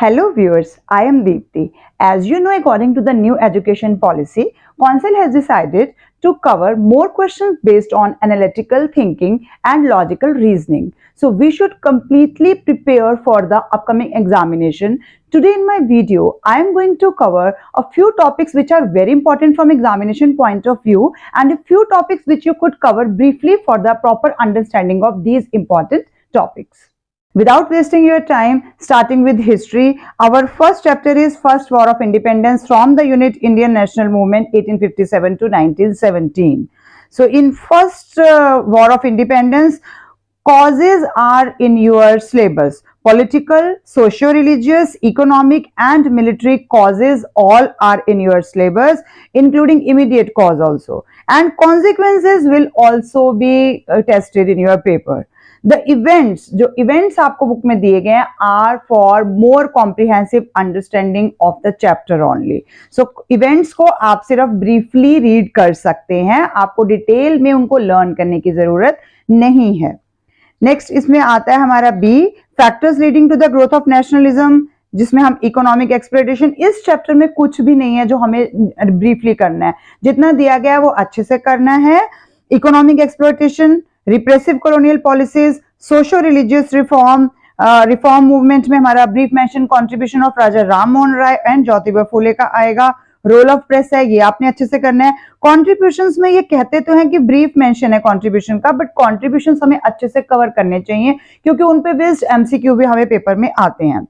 Hello viewers, I am Deepti. As you know, according to the new education policy, Council has decided to cover more questions based on analytical thinking and logical reasoning. So we should completely prepare for the upcoming examination. Today in my video, I am going to cover a few topics which are very important from examination point of view and a few topics which you could cover briefly for the proper understanding of these important topics. Without wasting your time, starting with history, our first chapter is First War of Independence from the unit Indian National Movement 1857 to 1917. So in First War of Independence, causes are in your syllabus. Political, socio-religious, economic and military causes all are in your syllabus, including immediate cause also. And consequences will also be tested in your paper. The events जो events आपको book में दिए गए हैं are for more comprehensive understanding of the chapter only. So events को आप सिर्फ briefly read कर सकते हैं, आपको डिटेल में उनको लर्न करने की जरूरत नहीं है. नेक्स्ट इसमें आता है हमारा B, factors leading to the growth of nationalism, जिसमें हम इकोनॉमिक एक्सप्लोइटेशन, इस चैप्टर में कुछ भी नहीं है जो हमें ब्रीफली करना है, जितना दिया गया है वो अच्छे से करना है. Economic exploitation, repressive colonial policies, socio religious reform, reform movement में हमारा brief mention contribution of Raja Ram Mohan Roy and Jyotiba Phule का आएगा. रोल ऑफ प्रेस है, ये आपने अच्छे से करना है. कॉन्ट्रीब्यूशंस में ये कहते तो हैं कि ब्रीफ मेंशन है कॉन्ट्रीब्यूशन का, बट कॉन्ट्रीब्यूशंस हमें अच्छे से कवर करने चाहिए क्योंकि उन पे बेस्ड एमसीक्यू भी हमें पेपर में आते हैं.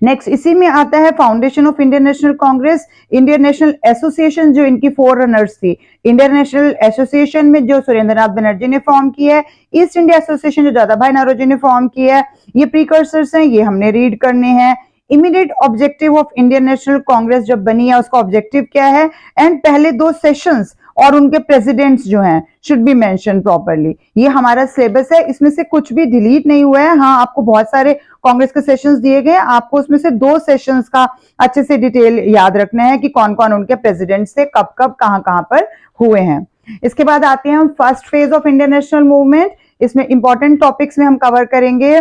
नेक्स्ट इसी में आता है foundation of Indian national Congress, Indian national association जो इनकी फोर रनर्स थी. इंडियन नेशनल एसोसिएशन में जो सुरेंद्रनाथ बनर्जी ने फॉर्म की है, ईस्ट इंडिया एसोसिएशन जो दादा भाई नौरोजी ने फॉर्म की है, ये प्रीकर्सर्स हैं, ये हमने रीड करने हैं. Immediate objective of Indian national Congress जब बनी है उसका ऑब्जेक्टिव क्या है, एंड पहले दो सेशंस और उनके प्रेसिडेंट्स जो हैं शुड बी मेंशन प्रॉपर्ली. ये हमारा सिलेबस है, इसमें से कुछ भी डिलीट नहीं हुआ है. हाँ, आपको बहुत सारे कांग्रेस के सेशंस दिए गए, आपको उसमें से दो सेशंस का अच्छे से डिटेल याद रखना है कि कौन कौन उनके प्रेसिडेंट्स थे, कब कब कहां कहां पर हुए हैं. इसके बाद आते हैं हम first phase of Indian national movement. इसमें इंपॉर्टेंट टॉपिक्स में हम कवर करेंगे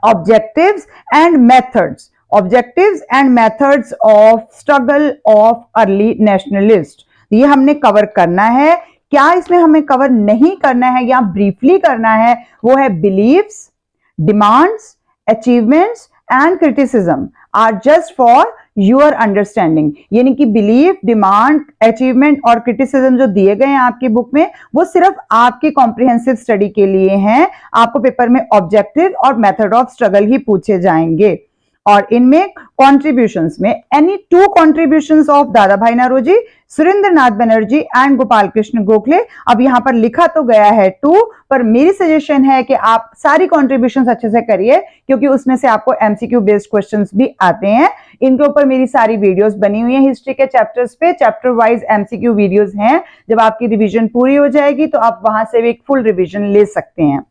objectives and methods, objectives and methods of struggle of early nationalist. ये हमने कवर करना है. क्या इसमें हमें कवर नहीं करना है या ब्रीफली करना है, वो है beliefs, demands, achievements and criticism are just for your understanding. यानी कि बिलीफ, डिमांड, अचीवमेंट और क्रिटिसिज्म जो दिए गए हैं आपकी बुक में वो सिर्फ आपकी कॉम्प्रिहेंसिव स्टडी के लिए हैं. आपको पेपर में ऑब्जेक्टिव और मेथड ऑफ स्ट्रगल ही पूछे जाएंगे. और इनमें कॉन्ट्रीब्यूशंस में एनी टू कॉन्ट्रीब्यूशंस ऑफ दादा भाई नौरोजी, सुरेंद्रनाथ बनर्जी एंड गोपाल कृष्ण गोखले. अब यहां पर लिखा तो गया है टू, पर मेरी सजेशन है कि आप सारी कॉन्ट्रीब्यूशंस अच्छे से करिए क्योंकि उसमें से आपको एमसीक्यू बेस्ड क्वेश्चंस भी आते हैं. इनके ऊपर मेरी सारी वीडियोस बनी हुई हैं हिस्ट्री के चैप्टर्स पे, चैप्टर वाइज एमसीक्यू वीडियोस हैं. जब आपकी रिवीजन पूरी हो जाएगी तो आप वहां से भी एक फुल रिवीजन ले सकते हैं.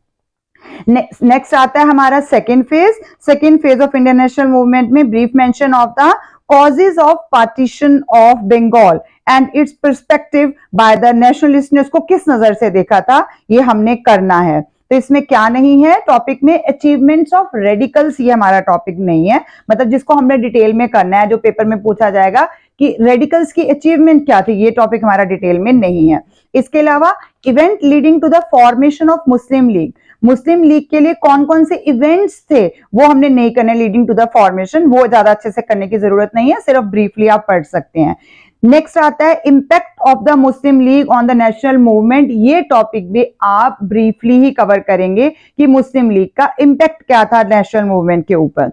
नेक्स्ट आता है हमारा second phase of Indian national movement में brief mention of the causes of partition of Bengal and its perspective by the nationalist ने उसको किस नजर से देखा था, ये हमने करना है. तो इसमें क्या नहीं है टॉपिक में, अचीवमेंट्स ऑफ रेडिकल्स, ये हमारा टॉपिक नहीं है. मतलब जिसको हमने डिटेल में करना है, जो पेपर में पूछा जाएगा कि रेडिकल्स की अचीवमेंट क्या थी, ये टॉपिक हमारा डिटेल में नहीं है. इसके अलावा event leading to the formation of Muslim League, Muslim League के लिए कौन कौन से इवेंट्स थे वो हमने नहीं करने लीडिंग टू द फॉर्मेशन, वो ज्यादा अच्छे से करने की जरूरत नहीं है, सिर्फ ब्रीफली आप पढ़ सकते हैं. नेक्स्ट आता है impact of the Muslim League on the national movement. ये टॉपिक भी आप ब्रीफली ही कवर करेंगे कि मुस्लिम लीग का इंपैक्ट क्या था नेशनल मूवमेंट के ऊपर.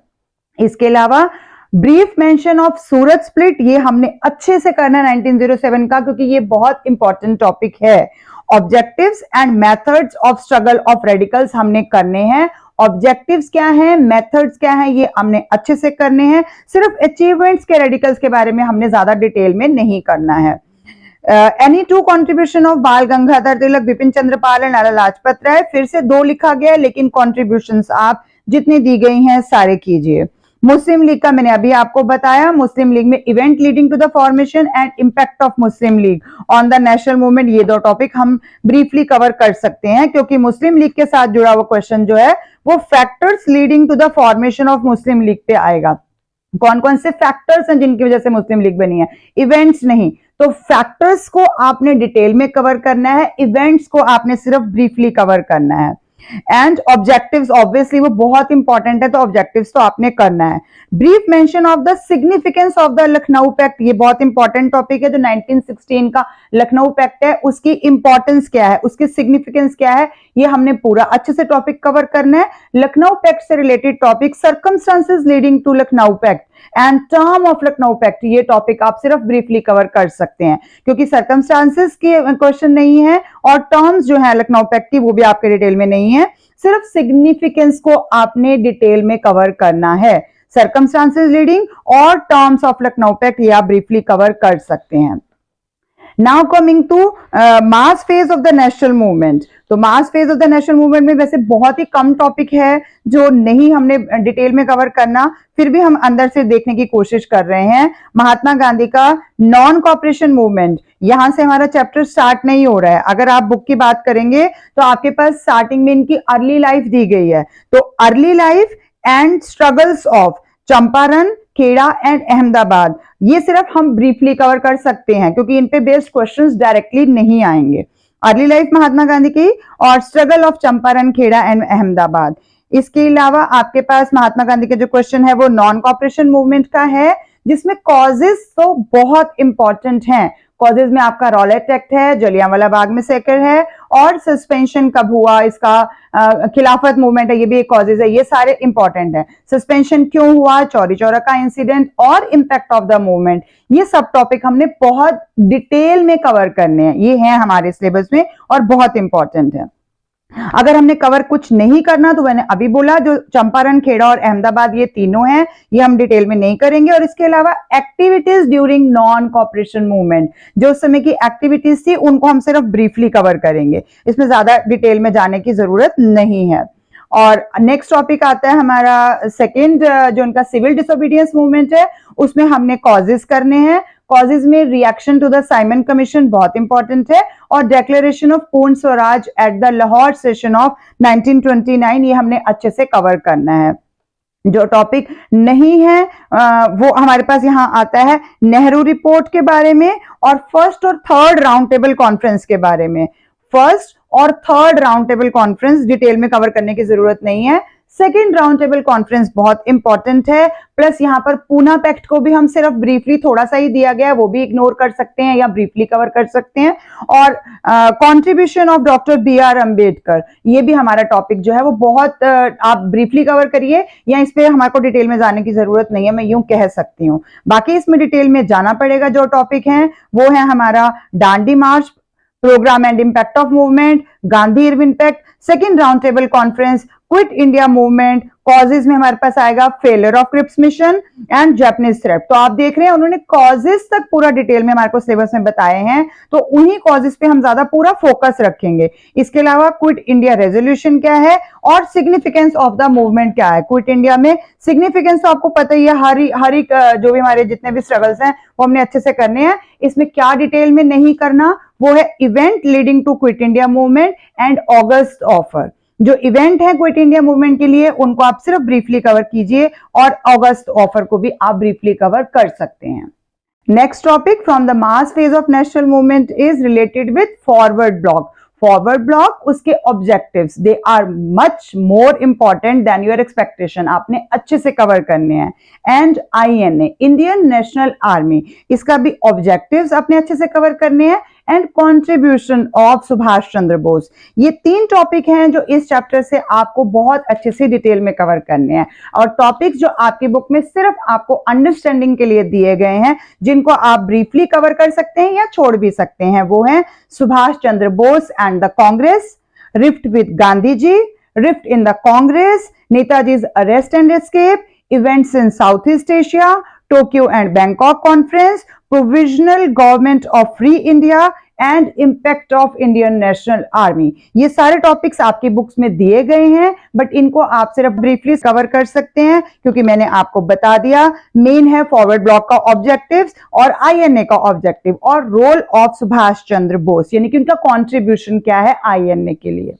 इसके अलावा brief mention of Surat split, ये हमने अच्छे से करना है 1907 का क्योंकि ये बहुत इंपॉर्टेंट टॉपिक है. Objectives and methods of struggle of radicals हमने करने हैं. ऑब्जेक्टिव्स क्या है, मेथड्स क्या है, ये हमने अच्छे से करने हैं. सिर्फ अचीवमेंट्स के रेडिकल्स के बारे में हमने ज्यादा डिटेल में नहीं करना है. एनी टू कॉन्ट्रीब्यूशन ऑफ बाल गंगाधर तिलक, बिपिन चंद्र पाल एंड लाला लाजपत राय, फिर से दो लिखा गया है लेकिन कॉन्ट्रीब्यूशंस आप जितनी दी गई हैं सारे कीजिए. मुस्लिम लीग का मैंने अभी आपको बताया, मुस्लिम लीग में event leading to the formation and impact of Muslim League on the national movement, ये दो टॉपिक हम ब्रीफली कवर कर सकते हैं क्योंकि मुस्लिम लीग के साथ जुड़ा हुआ क्वेश्चन जो है वो factors leading to the formation of Muslim League पे आएगा. कौन कौन से फैक्टर्स हैं जिनकी वजह से मुस्लिम लीग बनी है, इवेंट्स नहीं। तो फैक्टर्स को आपने डिटेल में कवर करना है, इवेंट्स को आपने सिर्फ ब्रीफली कवर करना है। एंड ऑब्जेक्टिव्स ऑब्वियसली वो बहुत इंपॉर्टेंट है, तो ऑब्जेक्टिव्स तो आपने करना है। Brief mention of the significance of the Lucknow pact, ये बहुत इंपॉर्टेंट टॉपिक है। जो 1916 का लखनऊ पैक्ट है उसकी इंपॉर्टेंस क्या है, उसकी सिग्निफिकेंस क्या है, ये हमने पूरा अच्छे से टॉपिक कवर करना है। लखनऊ पैक्ट से related topic, circumstances leading to Lucknow pact and term of Lucknow pact, ये टॉपिक आप सिर्फ ब्रीफली कवर कर सकते हैं, क्योंकि सर्कमस्टांसेस के क्वेश्चन नहीं है और टर्म्स जो है लखनऊ पैक्ट की वो भी आपके डिटेल में नहीं है। सिर्फ सिग्निफिकेंस को आपने डिटेल में कवर करना है। सर्कमस्टांसेस लीडिंग और टर्म्स ऑफ लखनऊ पैक्ट ये आप ब्रीफली कवर कर सकते हैं। Now coming to mass phase of the national movement. तो mass phase of the national movement में वैसे बहुत ही कम टॉपिक है जो नहीं हमने डिटेल में कवर करना, फिर भी हम अंदर से देखने की कोशिश कर रहे हैं। महात्मा गांधी का नॉन कॉपरेशन मूवमेंट, यहां से हमारा चैप्टर स्टार्ट नहीं हो रहा है। अगर आप बुक की बात करेंगे तो आपके पास स्टार्टिंग में इनकी अर्ली लाइफ दी गई है। तो early life and struggles of Champaran, Kheda and Ahmedabad, ये सिर्फ हम ब्रीफली कवर कर सकते हैं क्योंकि इन पे बेस्ड क्वेश्चंस डायरेक्टली नहीं आएंगे। अर्ली लाइफ महात्मा गांधी की और struggle of Champaran, Kheda and Ahmedabad. इसके अलावा आपके पास महात्मा गांधी के जो क्वेश्चन है वो नॉन कॉपरेशन मूवमेंट का है, जिसमें कॉजेस तो बहुत इंपॉर्टेंट हैं। कॉजेज में आपका रॉलेट एक्ट है, जलियांवाला बाग में मैसेकर है, और सस्पेंशन कब हुआ इसका, खिलाफत मूवमेंट है, ये भी एक कॉजेज है। ये सारे इंपॉर्टेंट है। सस्पेंशन क्यों हुआ, चौरी चौरा का इंसिडेंट और इंपैक्ट ऑफ द मूवमेंट, ये सब टॉपिक हमने बहुत डिटेल में कवर करने हैं। ये है हमारे सिलेबस में और बहुत इंपॉर्टेंट है। अगर हमने कवर कुछ नहीं करना तो मैंने अभी बोला जो चंपारण, खेड़ा और अहमदाबाद ये तीनों हैं, ये हम डिटेल में नहीं करेंगे। और इसके अलावा activities during non cooperation movement, जो उस समय की एक्टिविटीज थी उनको हम सिर्फ ब्रीफली कवर करेंगे, इसमें ज्यादा डिटेल में जाने की जरूरत नहीं है। और नेक्स्ट टॉपिक आता है हमारा सेकेंड, जो उनका सिविल डिसोबीडियंस मूवमेंट है, उसमें हमने कॉजेज करने हैं। कॉजेज में reaction to the Simon Commission बहुत इंपॉर्टेंट है, और declaration of Purna Swaraj at the Lahore session of 1929, ये हमने अच्छे से कवर करना है। जो टॉपिक नहीं है वो हमारे पास यहाँ आता है नेहरू रिपोर्ट के बारे में और फर्स्ट और थर्ड राउंड टेबल कॉन्फ्रेंस के बारे में। फर्स्ट और third round table conference detail में कवर करने की जरूरत नहीं है। सेकेंड राउंड टेबल कॉन्फ्रेंस बहुत इंपॉर्टेंट है, प्लस यहाँ पर पूना पैक्ट को भी हम सिर्फ ब्रीफली थोड़ा सा ही दिया गया है, वो भी इग्नोर कर सकते हैं या ब्रीफली कवर कर सकते हैं। और contribution of doctor B.R. Ambedkar, ये भी हमारा टॉपिक जो है वो बहुत आप ब्रीफली कवर करिए, या इस पे हमारे को डिटेल में जाने की जरूरत नहीं है, मैं यूं कह सकती हूँ। बाकी इसमें डिटेल में जाना पड़ेगा। जो टॉपिक है वो है हमारा Dandi march, programme and impact of movement, Gandhi Irwin pact, second round table conference, quit India movement. Causes में हमारे पास आएगा failure of Cripps mission and Japanese threat. तो आप देख रहे हैं उन्होंने कॉजेज तक पूरा डिटेल में हमारे को सिलेबस में बताए हैं, तो उन्हीं कॉजेज पे हम ज्यादा पूरा फोकस रखेंगे। इसके अलावा क्विट इंडिया रेजोल्यूशन क्या है और सिग्निफिकेंस ऑफ द मूवमेंट क्या है। क्विट इंडिया में सिग्निफिकेंस तो आपको पता ही है, हर एक जो भी हमारे जितने भी स्ट्रगल्स हैं वो हमने अच्छे से करने हैं। इसमें क्या डिटेल में नहीं करना वो है event leading to quit India movement and August offer. जो इवेंट है क्विट इंडिया मूवमेंट के लिए उनको आप सिर्फ ब्रीफली कवर कीजिए, और अगस्त ऑफर को भी आप ब्रीफली कवर कर सकते हैं। Next topic from the mass phase of national movement is related with forward bloc. Forward bloc, उसके objectives they are much more important than your expectation, आपने अच्छे से कवर करने हैं। And INA, Indian national army, इसका भी objectives अपने अच्छे से कवर करने हैं। And contribution of Subhash Chandra Bose, ये तीन टॉपिक हैं जो इस चैप्टर से आपको बहुत अच्छे से डिटेल में कवर करने हैं, और टॉपिक्स जो आपकी बुक में सिर्फ आपको अंडरस्टैंडिंग के लिए दिए गए हैं, जिनको आप ब्रीफली कवर कर सकते हैं या छोड़ भी सकते हैं, वो है Subhash Chandra Bose and the Congress, rift with Gandhi ji, rift in the Congress, नेताजी's arrest and escape, events in South East Asia, Tokyo and Bangkok conference, provisional government of free India and impact of Indian national army. ये सारे topics आपकी books में दिए गए हैं, but इनको आप सिर्फ ब्रीफली कवर कर सकते हैं क्योंकि मैंने आपको बता दिया मेन है फॉरवर्ड ब्लॉक का ऑब्जेक्टिव्स और INA का ऑब्जेक्टिव और रोल ऑफ सुभाष चंद्र बोस, यानी कि उनका कॉन्ट्रीब्यूशन क्या है INA के लिए।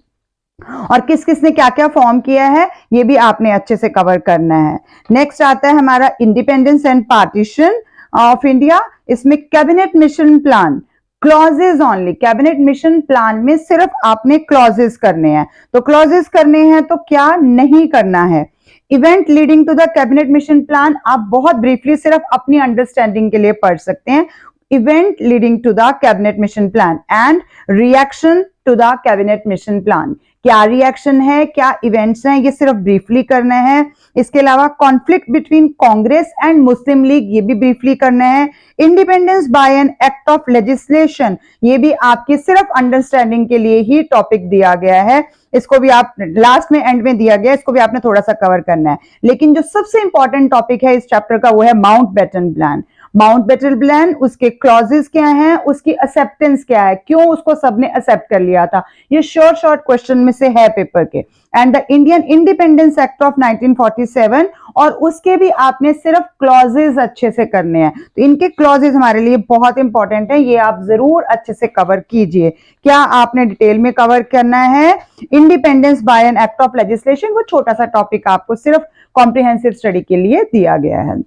और किस किस ने क्या क्या फॉर्म किया है ये भी आपने अच्छे से कवर करना है। नेक्स्ट आता है हमारा independence and partition of India. इसमें cabinet mission plan, clauses only, cabinet mission plan में सिर्फ आपने क्लॉजेज करने हैं, तो क्लॉजेज करने हैं तो क्या नहीं करना है। Event leading to the cabinet mission plan आप बहुत ब्रीफली सिर्फ अपनी अंडरस्टैंडिंग के लिए पढ़ सकते हैं। Event leading to the cabinet mission plan and reaction to the cabinet mission plan, क्या रिएक्शन है, क्या इवेंट्स हैं, ये सिर्फ ब्रीफली करना है। इसके अलावा conflict between Congress and Muslim league, ये भी ब्रीफली करना है। Independence bye an act of legislation, ये भी आपकी सिर्फ अंडरस्टैंडिंग के लिए ही टॉपिक दिया गया है, इसको भी आप लास्ट में एंड में दिया गया, इसको भी आपने थोड़ा सा कवर करना है। लेकिन जो सबसे इंपॉर्टेंट टॉपिक है इस चैप्टर का वो है माउंटबेटन प्लान। माउंटबेटन प्लान, उसके क्लॉजेस क्या हैं, उसकी एक्सेप्टेंस क्या है, क्यों उसको सबने एक्सेप्ट कर लिया था, ये शॉर्ट शॉर्ट क्वेश्चन में से है पेपर के। And the Indian independence act of 1947, और उसके भी आपने सिर्फ क्लॉजेस अच्छे से करने हैं, तो इनके क्लॉजेस हमारे लिए बहुत इंपॉर्टेंट है, ये आप जरूर अच्छे से कवर कीजिए। क्या आपने डिटेल में कवर करना है independence bye an act of legislation, वो छोटा सा टॉपिक आपको सिर्फ कॉम्प्रिहेंसिव स्टडी के लिए दिया गया है।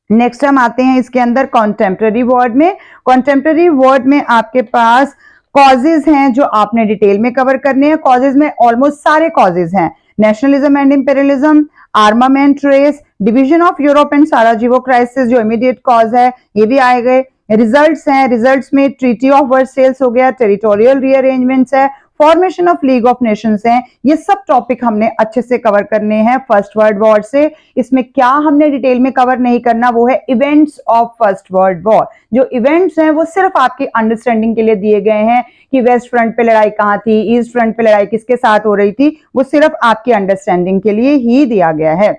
नेक्स्ट हम आते हैं इसके अंदर कॉन्टेम्पररी वर्ड में। कॉन्टेम्पररी वर्ड में आपके पास कॉजेज हैं जो आपने डिटेल में कवर करने हैं। कॉजेज में ऑलमोस्ट सारे कॉजेज हैं, nationalism and imperialism, armament race, division of Europe and Sarajevo crisis जो इमीडिएट कॉज है, ये भी आए गए। रिजल्ट्स हैं, रिजल्ट्स में ट्रीटी ऑफ वर्सेल्स हो गया, टेरिटोरियल रीअरेंजमेंट्स है, formation of League of Nations हैं, ये सब टॉपिक हमने अच्छे से कवर करने हैं फर्स्ट वर्ल्ड वॉर से। इसमें क्या हमने डिटेल में कवर नहीं करना वो है events of first world war. जो इवेंट्स हैं वो सिर्फ आपकी अंडरस्टैंडिंग के लिए दिए गए हैं कि वेस्ट फ्रंट पे लड़ाई कहां थी, ईस्ट फ्रंट पे लड़ाई किसके साथ हो रही थी, वो सिर्फ आपकी अंडरस्टैंडिंग के लिए ही दिया गया है।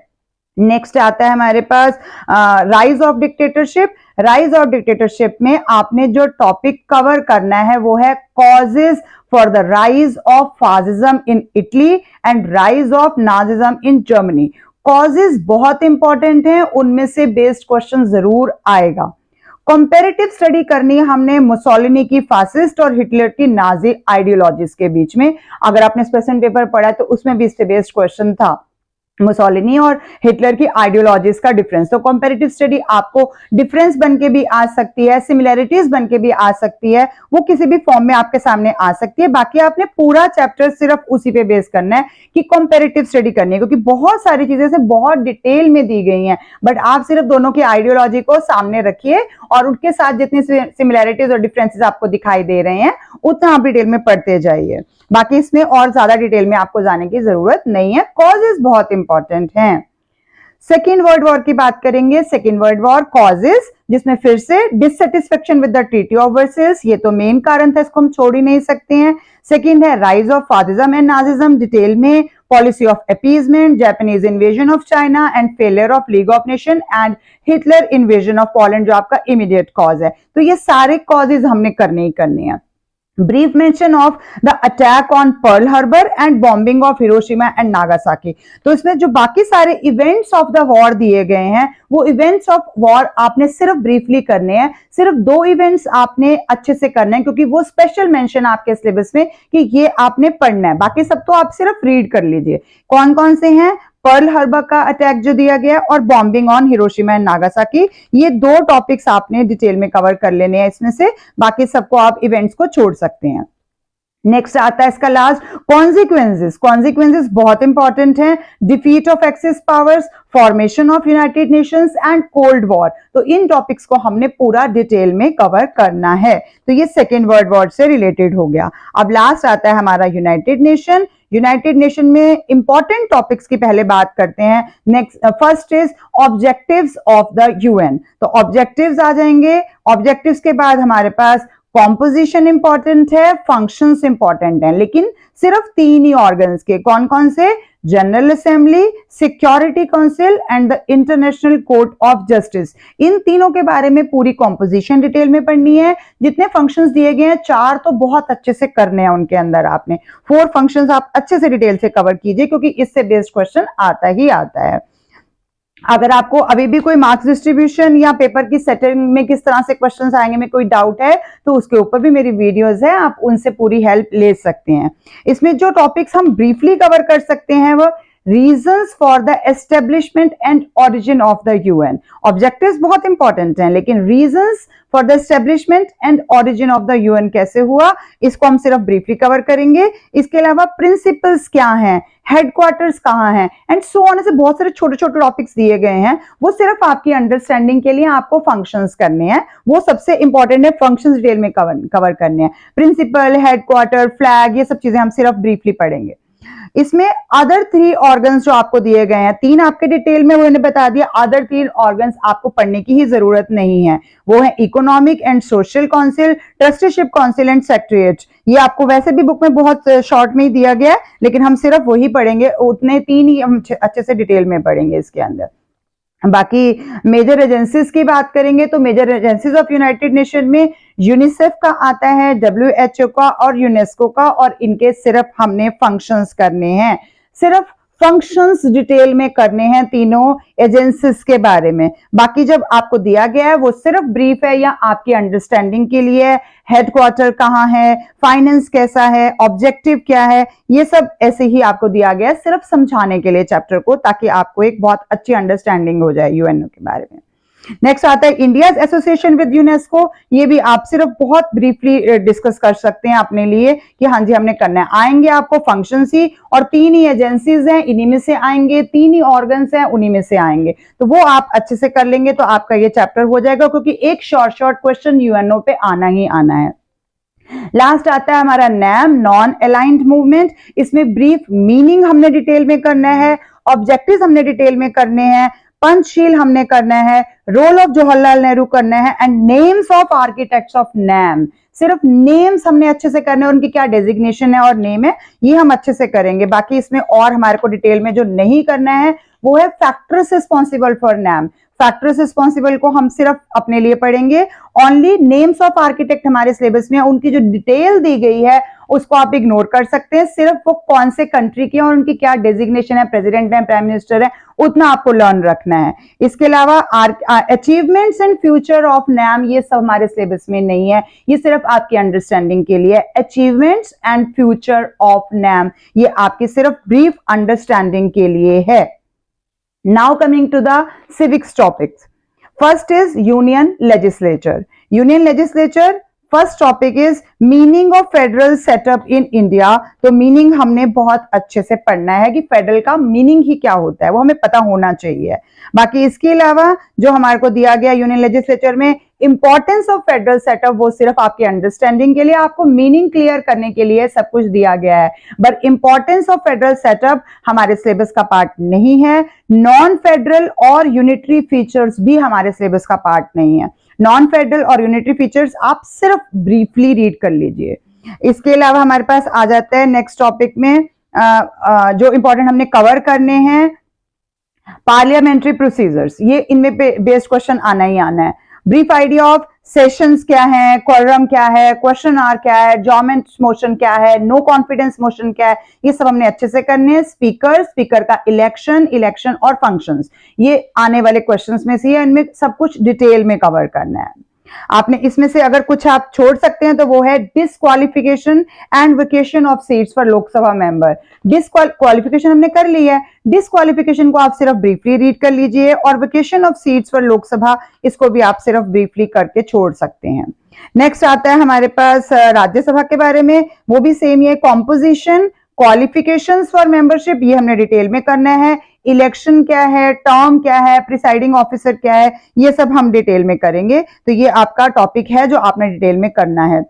नेक्स्ट आता है हमारे पास rise of dictatorship. Rise of dictatorship में आपने जो टॉपिक कवर करना है वो है causes for the rise of fascism in Italy and rise of Nazism in Germany. Causes बहुत इंपॉर्टेंट हैं, उनमें से बेस्ड क्वेश्चन जरूर आएगा। कंपैरेटिव स्टडी करनी है हमने मुसोलिनी की फासिस्ट और हिटलर की नाजी आइडियोलॉजीज के बीच में। अगर आपने स्पेशल पेपर पढ़ा तो उसमें भी इससे बेस्ड क्वेश्चन था, मुसोलिनी और हिटलर की आइडियोलॉजीज का डिफरेंस। तो कंपैरेटिव स्टडी आपको डिफरेंस बन के भी आ सकती है, सिमिलैरिटीज बन के भी आ सकती है, वो किसी भी फॉर्म में आपके सामने आ सकती है। बाकी आपने पूरा चैप्टर सिर्फ उसी पे बेस करना है कि कंपैरेटिव स्टडी करनी है, क्योंकि बहुत सारी चीजें से बहुत डिटेल में दी गई हैं, बट आप सिर्फ दोनों की आइडियोलॉजी को सामने रखिए और उनके साथ जितनी सिमिलैरिटीज और डिफरेंसेस आपको दिखाई दे रहे हैं उतना आप डिटेल में पढ़ते जाइए। बाकी इसमें और ज्यादा डिटेल में आपको जाने की जरूरत नहीं है, कॉजेज बहुत इंपॉर्टेंट हैं। सेकेंड वर्ल्ड वॉर की बात करेंगे। सेकेंड वर्ल्ड वॉर कॉजेज, जिसमें फिर से dissatisfaction with the treaty of Versailles, ये तो मेन कारण था, इसको हम छोड़ ही नहीं सकते हैं। सेकेंड है rise of fascism and Nazism, detail में policy of appeasement, Japanese invasion of China and failure of League of Nation and Hitler invasion of Poland जो आपका इमीडिएट कॉज है। तो ये सारे कॉजेज हमने करने ही करने हैं। Brief mention of the attack on Pearl Harbor and bombing of Hiroshima and Nagasaki। तो इसमें जो बाकी सारे इवेंट्स ऑफ द वॉर दिए गए हैं वो इवेंट्स ऑफ वॉर आपने सिर्फ ब्रीफली करने हैं। सिर्फ 2 इवेंट्स आपने अच्छे से करने हैं क्योंकि वो स्पेशल मेंशन आपके सिलेबस में कि ये आपने पढ़ना है, बाकी सब तो आप सिर्फ रीड कर लीजिए। कौन कौन से हैं? पर्ल हार्बर का अटैक जो दिया गया और bombing on Hiroshima and Nagasaki, ये 2 टॉपिक्स आपने डिटेल में कवर कर लेने हैं इसमें से, बाकी सबको आप इवेंट्स को छोड़ सकते हैं। नेक्स्ट आता है इसका लास्ट कॉन्सिक्वेंसेस। कॉन्सिक्वेंसेस बहुत इंपॉर्टेंट हैं, defeat of axis powers, formation of United Nations and cold war. तो इन टॉपिक्स को हमने पूरा डिटेल में कवर करना है। तो ये सेकेंड वर्ल्ड वॉर से रिलेटेड हो गया। अब लास्ट आता है हमारा यूनाइटेड नेशन। यूनाइटेड नेशन में इंपॉर्टेंट टॉपिक्स की पहले बात करते हैं। Next first is objectives of the UN. तो ऑब्जेक्टिव्स आ जाएंगे। ऑब्जेक्टिव्स के बाद हमारे पास कॉम्पोजिशन इंपॉर्टेंट है, फंक्शंस इंपॉर्टेंट हैं, लेकिन सिर्फ 3 ही ऑर्गन्स के। कौन कौन से? General assembly, security council and the international court of justice. इन तीनों के बारे में पूरी कॉम्पोजिशन डिटेल में पढ़नी है। जितने फंक्शंस दिए गए हैं 4 तो बहुत अच्छे से करने हैं उनके अंदर, आपने 4 फंक्शंस आप अच्छे से डिटेल से कवर कीजिए क्योंकि इससे बेस्ड क्वेश्चन आता ही आता है। अगर आपको अभी भी कोई मार्क्स डिस्ट्रीब्यूशन या पेपर की सेटिंग में किस तरह से क्वेश्चंस आएंगे में कोई डाउट है तो उसके ऊपर भी मेरी वीडियोस है, आप उनसे पूरी हेल्प ले सकते हैं। इसमें जो टॉपिक्स हम ब्रीफली कवर कर सकते हैं वो reasons for the establishment and origin of the UN. Objectives बहुत इंपॉर्टेंट हैं, लेकिन reasons for the establishment and origin of the UN कैसे हुआ इसको हम सिर्फ ब्रीफली कवर करेंगे। इसके अलावा प्रिंसिपल्स क्या हैं, हेडक्वार्टर्स कहाँ हैं एंड सो ऑन, ऐसे बहुत सारे छोटे छोटे टॉपिक्स दिए गए हैं, वो सिर्फ आपकी अंडरस्टैंडिंग के लिए आपको फंक्शंस करने हैं, वो सबसे इंपॉर्टेंट है, फंक्शंस डिटेल में कवर करने हैं। प्रिंसिपल, हेडक्वार्टर, फ्लैग, ये सब चीजें हम सिर्फ ब्रीफली पढ़ेंगे। इसमें अदर 3 ऑर्गन्स जो आपको दिए गए हैं, 3 आपके डिटेल में उन्होंने बता दिया, अदर 3 ऑर्गन्स आपको पढ़ने की ही जरूरत नहीं है। वो है economic and social council, trusteeship council and secretariat. ये आपको वैसे भी बुक में बहुत शॉर्ट में ही दिया गया है, लेकिन हम सिर्फ वही पढ़ेंगे, उतने 3 ही हम अच्छे से डिटेल में पढ़ेंगे इसके अंदर। बाकी मेजर एजेंसीज की बात करेंगे तो major agencies of United Nation में यूनिसेफ का आता है, डब्ल्यूएचओ का और यूनेस्को का, और इनके सिर्फ हमने फंक्शंस करने हैं, सिर्फ फंक्शंस डिटेल में करने हैं तीनों एजेंसीज के बारे में। बाकी जब आपको दिया गया है वो सिर्फ ब्रीफ है या आपकी अंडरस्टैंडिंग के लिए। हेडक्वार्टर कहाँ है, फाइनेंस कैसा है, ऑब्जेक्टिव क्या है, ये सब ऐसे ही आपको दिया गया है सिर्फ समझाने के लिए चैप्टर को, ताकि आपको एक बहुत अच्छी अंडरस्टैंडिंग हो जाए यूएनओ के बारे में। नेक्स्ट आता है इंडिया एसोसिएशन विद यूनेस्को। ये भी आप सिर्फ बहुत ब्रीफली डिस्कस कर सकते हैं अपने लिए कि हाँ जी हमने करना है। आएंगे आपको फंक्शंस ही, और 3 ही एजेंसीज हैं, इन्हीं में से आएंगे, 3 ही ऑर्गन्स हैं, उन्हीं में से आएंगे, तो वो आप अच्छे से कर लेंगे तो आपका ये चैप्टर हो जाएगा, क्योंकि एक शॉर्ट क्वेश्चन यूएनओ पे आना ही आना है। लास्ट आता है हमारा नैम, नॉन अलाइंड मूवमेंट। इसमें ब्रीफ मीनिंग हमने डिटेल में करना है, ऑब्जेक्टिव्स हमने डिटेल में करने हैं, पंचशील हमने करना है, रोल ऑफ जवाहरलाल नेहरू करना है, and names of architects of NAM. सिर्फ नेम्स हमने अच्छे से करने हैं, उनकी क्या डेजिग्नेशन है और नेम है, ये हम अच्छे से करेंगे। बाकी इसमें और हमारे को डिटेल में जो नहीं करना है वो है factors responsible for NAM. Factors responsible को हम सिर्फ अपने लिए पढ़ेंगे। ओनली नेम्स ऑफ आर्किटेक्ट हमारे सिलेबस में, उनकी जो डिटेल दी गई है उसको आप इग्नोर कर सकते हैं, सिर्फ वो कौन से कंट्री के और उनकी क्या डेजिग्नेशन है, प्रेसिडेंट है, प्राइम मिनिस्टर है, उतना आपको लर्न रखना है। इसके अलावा achievements and future of NAM, ये सब हमारे सिलेबस में नहीं है, ये सिर्फ आपकी अंडरस्टैंडिंग के लिए। Achievements and future of NAM ये आपकी सिर्फ ब्रीफ अंडरस्टैंडिंग के लिए है। Now coming to the civics topics. First is Union Legislature. Union Legislature, first topic is meaning of federal setup in India. तो meaning हमने बहुत अच्छे से पढ़ना है कि फेडरल का मीनिंग ही क्या होता है, वो हमें पता होना चाहिए। बाकी इसके अलावा जो हमारे को दिया गया यूनियन लेजिस्लेचर में इंपॉर्टेंस ऑफ फेडरल सेटअप, वो सिर्फ आपकी अंडरस्टैंडिंग के लिए, आपको मीनिंग क्लियर करने के लिए सब कुछ दिया गया है, but importance of federal setup हमारे सिलेबस का पार्ट नहीं है। नॉन फेडरल और यूनिटरी फीचर्स भी हमारे सिलेबस का पार्ट नहीं है। नॉन फेडरल और यूनिटरी फीचर्स आप सिर्फ ब्रीफली रीड कर लीजिए। इसके अलावा हमारे पास आ जाता है नेक्स्ट टॉपिक में जो इंपॉर्टेंट हमने कवर करने हैं, पार्लियामेंट्री प्रोसीजर्स, ये इनमें बेस्ड क्वेश्चन आना ही आना है। ब्रीफ आइडिया ऑफ सेशंस क्या है, क्वारम क्या है, क्वेश्चन आवर क्या है, जॉमेंट मोशन क्या है, नो कॉन्फिडेंस मोशन क्या है, ये सब हमने अच्छे से करने हैं। स्पीकर का इलेक्शन और फंक्शंस, ये आने वाले क्वेश्चंस में से, इनमें सब कुछ डिटेल में कवर करना है। आपने इसमें से अगर कुछ आप छोड़ सकते हैं तो वो है disqualification and vacation of seats for Lok Sabha member. Disqualification हमने कर ली है, डिसक्वालिफिकेशन को आप सिर्फ ब्रीफली रीड कर लीजिए, और vacation of seats for Lok Sabha, इसको भी आप सिर्फ ब्रीफली करके छोड़ सकते हैं। नेक्स्ट आता है हमारे पास राज्यसभा के बारे में, वो भी सेम ही है। कॉम्पोजिशन, क्वालिफिकेशंस फॉर मेंबरशिप, ये हमने डिटेल में करना है। इलेक्शन क्या है, टर्म क्या है, प्रिसाइडिंग ऑफिसर क्या है, ये सब हम डिटेल में करेंगे। तो ये आपका टॉपिक है जो आपने डिटेल में करना है।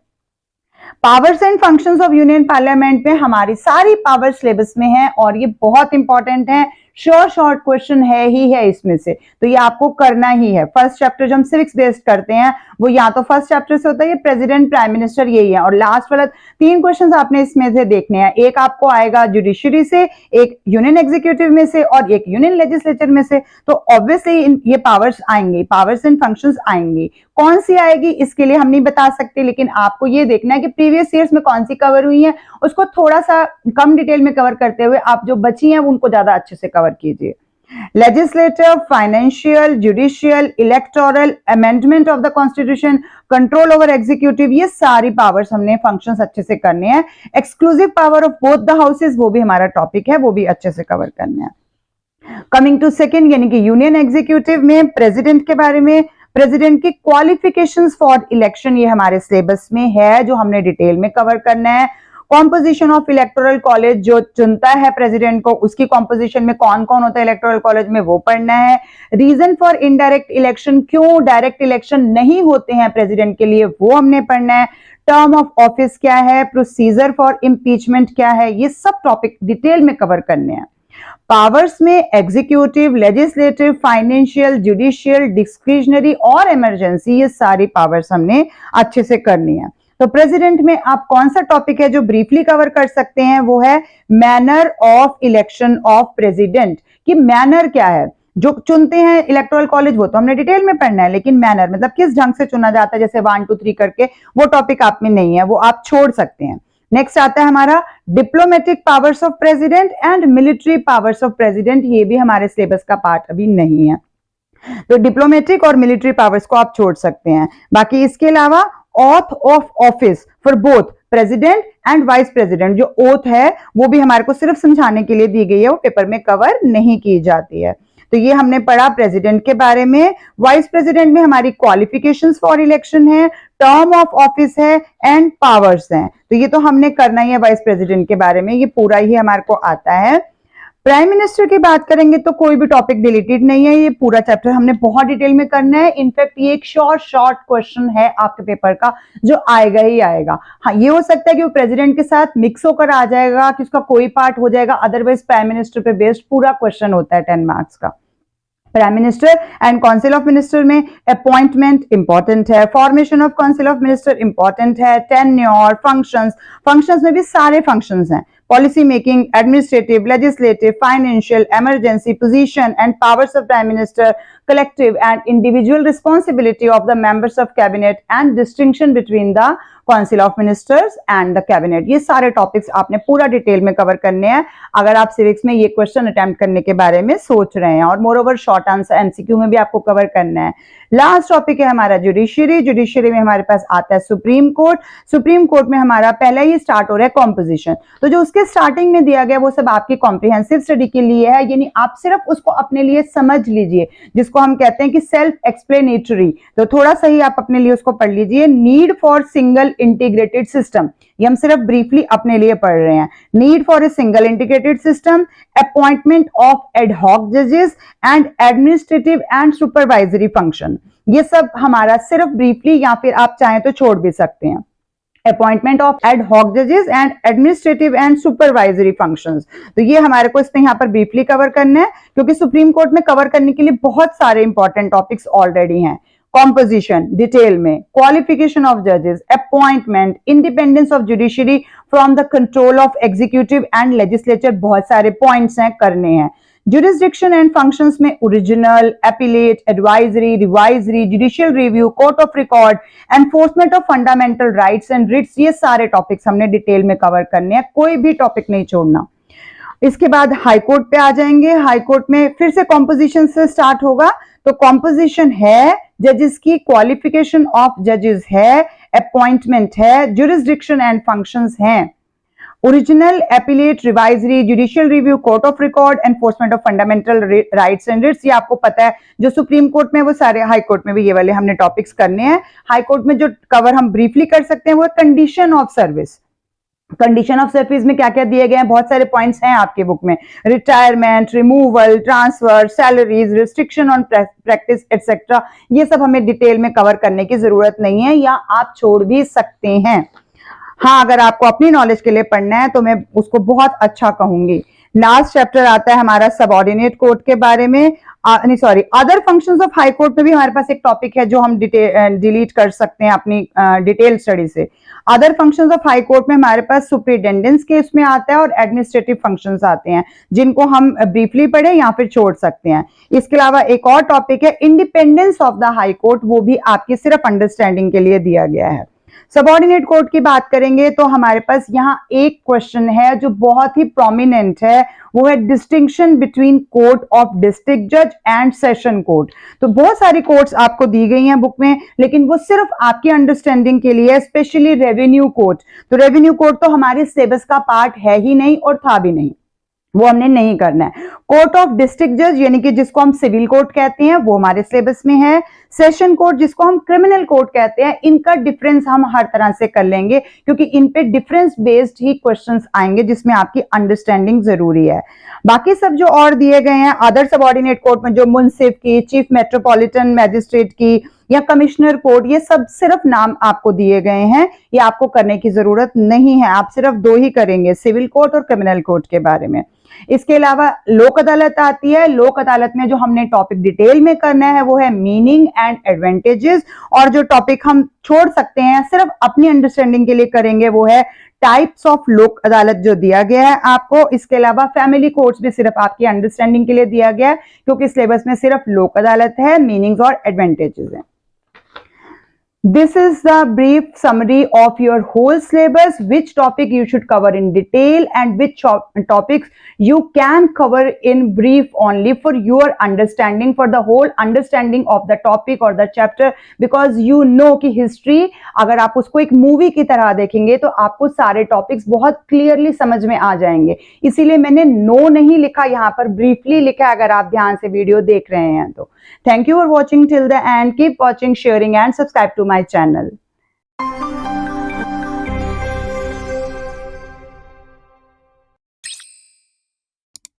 Powers and functions of union parliament में हमारी सारी पावर सिलेबस में है, और ये बहुत इंपॉर्टेंट है, शॉर्ट क्वेश्चन है ही है इसमें से, तो ये आपको करना ही है। फर्स्ट चैप्टर जो हम सिविक्स बेस्ड करते हैं वो या तो फर्स्ट चैप्टर से होता है, ये प्रेसिडेंट प्राइम मिनिस्टर यही है, और लास्ट वाला 3 क्वेश्चंस आपने इसमें से देखने हैं। एक आपको आएगा जुडिशरी से, एक यूनियन एग्जीक्यूटिव में से, और एक यूनियन लेजिस्लेचर में से। तो ऑब्वियसली ये पावर्स आएंगे, पावर्स एंड फंक्शंस आएंगे। कौन सी आएगी इसके लिए हम नहीं बता सकते, लेकिन आपको ये देखना है कि प्रीवियस ईयर्स में कौन सी कवर हुई है, उसको थोड़ा सा कम डिटेल में कवर करते हुए आप जो बची हैं उनको ज्यादा अच्छे से कवर कीजिए। Legislative, financial, judicial, electoral, amendment of the constitution, control over executive, ये सारी पावर्स हमने फंक्शंस अच्छे से करने हैं। Exclusive power of both the houses, वो भी हमारा टॉपिक है, वो भी अच्छे से कवर करने हैं। कमिंग टू सेकंड यानी कि यूनियन एग्जीक्यूटिव में प्रेसिडेंट के बारे में, प्रेसिडेंट की क्वालिफिकेशंस फॉर इलेक्शन ये हमारे सिलेबस में है, जो हमने डिटेल में कवर करना है। कॉम्पोजिशन ऑफ इलेक्टोरल कॉलेज, जो चुनता है प्रेसिडेंट को, उसकी कॉम्पोजिशन में कौन कौन होता है इलेक्टोरल कॉलेज में, वो पढ़ना है। रीजन फॉर इनडायरेक्ट इलेक्शन, क्यों डायरेक्ट इलेक्शन नहीं होते हैं प्रेसिडेंट के लिए, वो हमने पढ़ना है। टर्म ऑफ ऑफिस क्या है, प्रोसीजर फॉर इम्पीचमेंट क्या है, ये सब टॉपिक डिटेल में कवर करने हैं। पावर्स में executive, legislative, financial, judicial, discretionary और इमरजेंसी, ये सारी पावर्स हमने अच्छे से करनी है। तो प्रेसिडेंट में आप कौन सा टॉपिक है जो ब्रीफली कवर कर सकते हैं, वो है manner of election of president, कि मैनर क्या है, जो चुनते हैं इलेक्टोरल कॉलेज वो तो हमने डिटेल में पढ़ना है, लेकिन मैनर मतलब किस ढंग से चुना जाता है, जैसे 1 2 3 करके, वो टॉपिक आप में नहीं है, वो आप छोड़ सकते हैं। नेक्स्ट आता है हमारा diplomatic powers of president and military powers of president, ये भी हमारे सिलेबस का पार्ट अभी नहीं है, तो डिप्लोमेटिक और मिलिट्री पावर्स को आप छोड़ सकते हैं। बाकी इसके अलावा auth of office for both president and vice president, जो ओथ है वो भी हमारे को सिर्फ समझाने के लिए दी गई है, वो पेपर में कवर नहीं की जाती है। तो ये हमने पढ़ा प्रेसिडेंट के बारे में। वाइस प्रेसिडेंट में हमारी क्वालिफिकेशंस फॉर इलेक्शन है, टर्म ऑफ ऑफिस है एंड पावर्स हैं, तो ये तो हमने करना ही है वाइस प्रेसिडेंट के बारे में, ये पूरा ही हमारे को आता है। प्राइम मिनिस्टर की बात करेंगे तो कोई भी टॉपिक डिलीटेड नहीं है, ये पूरा चैप्टर हमने बहुत डिटेल में करना है। इनफैक्ट ये एक शॉर्ट क्वेश्चन है आपके पेपर का, जो आएगा ही आएगा। हाँ, ये हो सकता है कि वो प्रेसिडेंट के साथ मिक्स होकर आ जाएगा, कि उसका कोई पार्ट हो जाएगा, अदरवाइज प्राइम मिनिस्टर पे बेस्ड पूरा क्वेश्चन होता है 10 मार्क्स का। Prime minister and council of minister में अपॉइंटमेंट इंपॉर्टेंट है, formation of council of minister important है, टेन्योर, फंक्शंस में भी सारे फंक्शंस हैं, policy making, administrative, legislative, financial, emergency, position and powers of prime minister, collective and individual responsibility of the members of cabinet and distinction between the council of ministers and the cabinet, ये सारे topics आपने पूरा detail में cover करने हैं अगर आप civics में ये क्वेश्चन अटेम्प्ट करने के बारे में सोच रहे हैं, और more over short answer MCQ में भी आपको कवर करना है। लास्ट टॉपिक है हमारा जुडिशियरी। जुडिशियरी में हमारे पास आता है सुप्रीम कोर्ट। सुप्रीम कोर्ट में हमारा पहला ही स्टार्ट हो रहा है कॉम्पोजिशन, तो जो उसके स्टार्टिंग में दिया गया वो सब आपकी कॉम्प्रिहेंसिव स्टडी के लिए है, यानी आप सिर्फ उसको अपने लिए समझ लीजिए, जिसको हम कहते हैं कि सेल्फ एक्सप्लेनेटरी, तो थोड़ा सा ही आप अपने लिए उसको पढ़ लीजिए। Need for single integrated system, ये हम सिर्फ ब्रीफली अपने लिए पढ़ रहे हैं। Need for a single integrated system, appointment of ad hoc जजेस and administrative and supervisory function, ये सब हमारा सिर्फ ब्रीफली, या फिर आप चाहें तो छोड़ भी सकते हैं। अपॉइंटमेंट ऑफ एड हॉक जजेस and administrative and supervisory functions, तो ये हमारे को इसमें यहाँ पर ब्रीफली कवर करना है, क्योंकि सुप्रीम कोर्ट में कवर करने के लिए बहुत सारे इंपॉर्टेंट टॉपिक्स ऑलरेडी हैं। कॉम्पोजिशन डिटेल में, क्वालिफिकेशन ऑफ जजेस, appointment, independence of judiciary from the control of executive and legislature, बहुत सारे पॉइंट्स हैं करने हैं। जुरिस्डिक्शन एंड फंक्शंस में original, appellate, advisory, revisory, judicial review, court of record, enforcement of fundamental rights and writs, ये सारे topics हमने detail में कवर करने हैं, कोई भी टॉपिक नहीं छोड़ना। इसके बाद हाई कोर्ट पे आ जाएंगे। हाई कोर्ट में फिर से कॉम्पोजिशन से स्टार्ट होगा, तो कॉम्पोजिशन है, जजेस की क्वालिफिकेशन ऑफ जजेस है, अपॉइंटमेंट है, जुरिस्डिक्शन एंड फंक्शंस हैं, original, appellate, revisory, judicial review, court of record, enforcement of fundamental rights and writs, ये आपको पता है, जो सुप्रीम कोर्ट में वो सारे, हाई कोर्ट में भी ये वाले हमने टॉपिक्स करने हैं। हाई कोर्ट में जो कवर हम ब्रीफली कर सकते हैं वो condition of service. Condition of service में क्या क्या दिए गए हैं, बहुत सारे पॉइंट्स हैं आपके बुक में, retirement, removal, transfer, salaries, restriction on practice etcetera, ये सब हमें डिटेल में कवर करने की जरूरत नहीं है, या आप छोड़ भी सकते हैं। हाँ, अगर आपको अपनी नॉलेज के लिए पढ़ना है तो मैं उसको बहुत अच्छा कहूंगी। लास्ट चैप्टर आता है हमारा सबऑर्डिनेट कोर्ट के बारे में, नहीं sorry, other functions of high court में भी हमारे पास एक टॉपिक है जो हम डिलीट कर सकते हैं अपनी डिटेल स्टडी से। Other functions of high court में हमारे पास सुपरिटेंडेंस केस में आता है और एडमिनिस्ट्रेटिव फंक्शंस आते हैं, जिनको हम ब्रीफली पढ़े या फिर छोड़ सकते हैं। इसके अलावा एक और टॉपिक है independence of the high court, वो भी आपकी सिर्फ अंडरस्टैंडिंग के लिए दिया गया है। सबऑर्डिनेट कोर्ट की बात करेंगे तो हमारे पास यहाँ एक क्वेश्चन है जो बहुत ही प्रोमिनेंट है, वो है distinction between court of district जज एंड सेशन कोर्ट। तो बहुत सारी कोर्ट्स आपको दी गई हैं बुक में, लेकिन वो सिर्फ आपकी अंडरस्टैंडिंग के लिए, स्पेशली रेवेन्यू कोर्ट। तो रेवेन्यू कोर्ट तो हमारे सिलेबस का पार्ट है ही नहीं और था भी नहीं, वो हमने नहीं करना है। कोर्ट ऑफ डिस्ट्रिक्ट जज यानी कि जिसको हम सिविल कोर्ट कहते हैं वो हमारे सिलेबस में है। सेशन कोर्ट जिसको हम क्रिमिनल कोर्ट कहते हैं, इनका डिफरेंस हम हर तरह से कर लेंगे क्योंकि इन पे डिफरेंस बेस्ड ही क्वेश्चंस आएंगे जिसमें आपकी अंडरस्टैंडिंग जरूरी है। बाकी सब जो और दिए गए हैं अदर सबऑर्डिनेट कोर्ट में, जो मुंसिफ की, चीफ मेट्रोपॉलिटन मैजिस्ट्रेट की या कमिश्नर कोर्ट, ये सब सिर्फ नाम आपको दिए गए हैं, ये आपको करने की जरूरत नहीं है। आप सिर्फ दो ही करेंगे, सिविल कोर्ट और क्रिमिनल कोर्ट के बारे में। इसके अलावा लोक अदालत आती है। लोक अदालत में जो हमने टॉपिक डिटेल में करना है वो है मीनिंग एंड एडवांटेजेस, और जो टॉपिक हम छोड़ सकते हैं सिर्फ अपनी अंडरस्टैंडिंग के लिए करेंगे वो है टाइप्स ऑफ लोक अदालत जो दिया गया है आपको। इसके अलावा फैमिली कोर्ट्स भी सिर्फ आपकी अंडरस्टैंडिंग के लिए दिया गया है क्योंकि सिलेबस में सिर्फ लोक अदालत है, मीनिंग्स और एडवांटेजेस है। This is the brief summary of your whole syllabus, which topic you should cover in detail and which topics you can cover in brief only for your understanding, for the whole understanding of the topic or the chapter, because you know कि history अगर आप उसको एक movie की तरह देखेंगे तो आपको सारे टॉपिक्स बहुत क्लियरली समझ में आ जाएंगे। इसीलिए मैंने नो नहीं लिखा, यहाँ पर ब्रीफली लिखा अगर आप ध्यान से वीडियो देख रहे हैं तो। Thank you for watching till the end. Keep watching, sharing and subscribe to my channel.